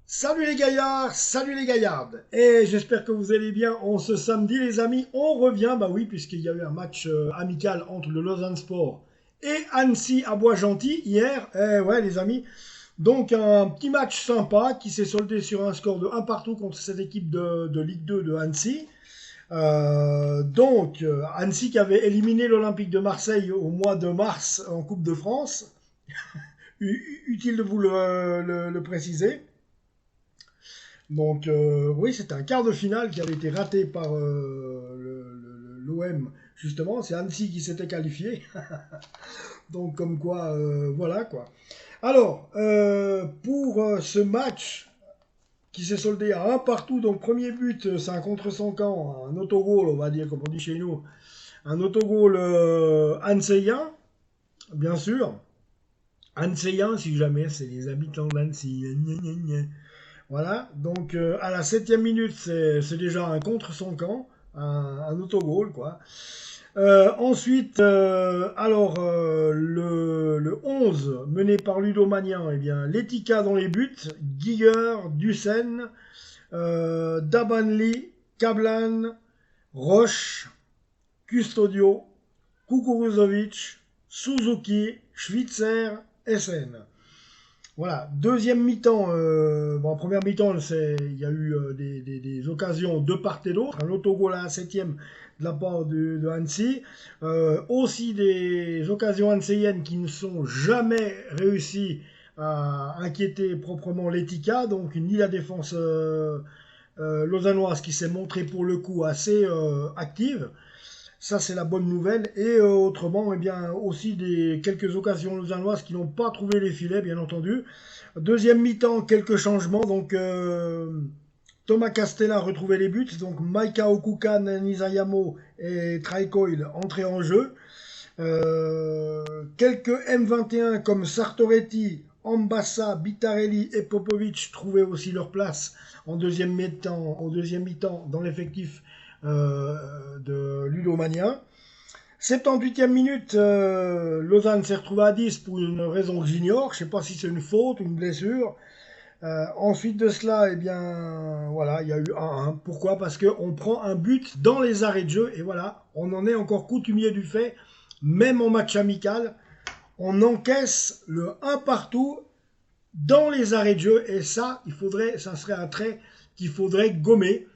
Salut les gaillards, salut les gaillardes. Et j'espère que vous allez bien en ce samedi les amis. On revient, bah oui, puisqu'il y a eu un match amical entre le Lausanne Sport et Annecy à Bois-Gentil hier. Ouais les amis. Donc un petit match sympa qui s'est soldé sur un score de 1 partout contre cette équipe de Ligue 2 de Annecy. Annecy qui avait éliminé l'Olympique de Marseille au mois de mars en Coupe de France. Utile de vous le préciser. Oui, c'était un quart de finale qui avait été raté par l'OM, justement. C'est Annecy qui s'était qualifié. Donc comme quoi, voilà quoi. Alors, pour ce match qui s'est soldé à un partout, donc premier but, c'est un contre son camp, un autogol, on va dire, comme on dit chez nous. Un autogol anséien, bien sûr. Anséien, si jamais, c'est les habitants d'Annecy. Voilà, donc à la 7e minute, c'est déjà un contre son camp, un autogol, quoi. Ensuite, le 11, mené par Ludo Magnan, eh bien, Letica dans les buts, Giger, Dussen, Dabanli, Kablan, Roche, Custodio, Kukuruzovic, Suzuki, Schwitzer, SN. Voilà, deuxième mi-temps, première mi-temps, il y a eu des occasions de part et d'autre. Un autogol à la 7e de la part de Annecy. Aussi des occasions anséiennes qui ne sont jamais réussies à inquiéter proprement l'Etica. Donc ni la défense lausannoise qui s'est montrée pour le coup assez active. Ça, c'est la bonne nouvelle. Et autrement, eh bien, aussi quelques occasions lausannoises qui n'ont pas trouvé les filets, bien entendu. Deuxième mi-temps, quelques changements. Donc, Thomas Castella a retrouvé les buts. Donc, Maika Okukan, Nizayamo et Traikoil entrés en jeu. Quelques M21 comme Sartoretti, Ambassa, Bitarelli et Popovic trouvaient aussi leur place en deuxième mi-temps dans l'effectif de Ludomania. 78e minute, Lausanne s'est retrouvé à 10 pour une raison que j'ignore. Je ne sais pas si c'est une faute ou une blessure. Ensuite de cela, eh bien, voilà, il y a eu 1-1. Pourquoi? Parce qu'on prend un but dans les arrêts de jeu. Et voilà, on en est encore coutumier du fait. Même en match amical, on encaisse le 1 partout dans les arrêts de jeu. Et ça, ça serait un trait qu'il faudrait gommer.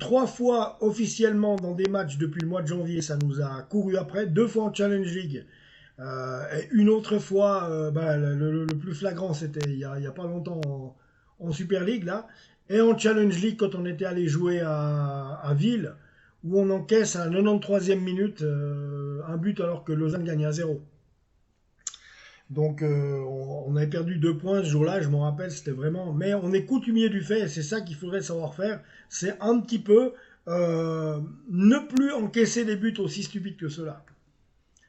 3 fois officiellement dans des matchs depuis le mois de janvier, ça nous a couru après. 2 fois en Challenge League. Et une autre fois, le plus flagrant, c'était il y a pas longtemps en Super League, là. Et en Challenge League, quand on était allé jouer à Ville, où on encaisse à la 93e minute un but alors que Lausanne gagne à 0. Donc on avait perdu 2 points ce jour-là, je m'en rappelle, c'était vraiment... Mais on est coutumier du fait, et c'est ça qu'il faudrait savoir faire, c'est un petit peu ne plus encaisser des buts aussi stupides que cela.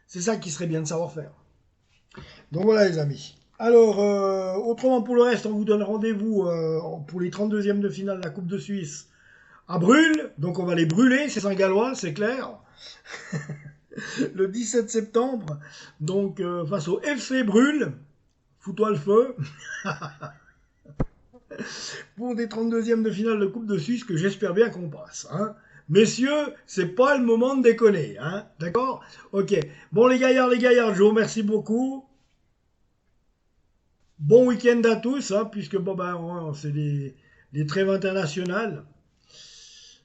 C'est ça qui serait bien de savoir faire. Donc voilà les amis. Alors, autrement pour le reste, on vous donne rendez-vous pour les 32e de finale de la Coupe de Suisse à Brûle. Donc on va les brûler, c'est Saint-Gallois, c'est clair. Le 17 septembre, donc face au FC Brûle, fous-toi le feu, pour des 32e de finale de Coupe de Suisse que j'espère bien qu'on passe. Hein. Messieurs, c'est pas le moment de déconner, hein, d'accord? Ok. Bon les gaillards, je vous remercie beaucoup. Bon week-end à tous, hein, puisque c'est des trêves internationales.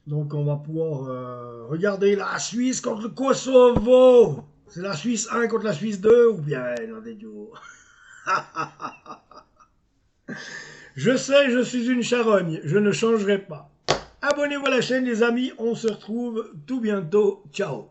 Donc on va pouvoir regarder la Suisse contre le Kosovo. C'est la Suisse 1 contre la Suisse 2 ou bien non des jours. Je sais, je suis une charogne, je ne changerai pas. Abonnez-vous à la chaîne les amis, on se retrouve tout bientôt. Ciao.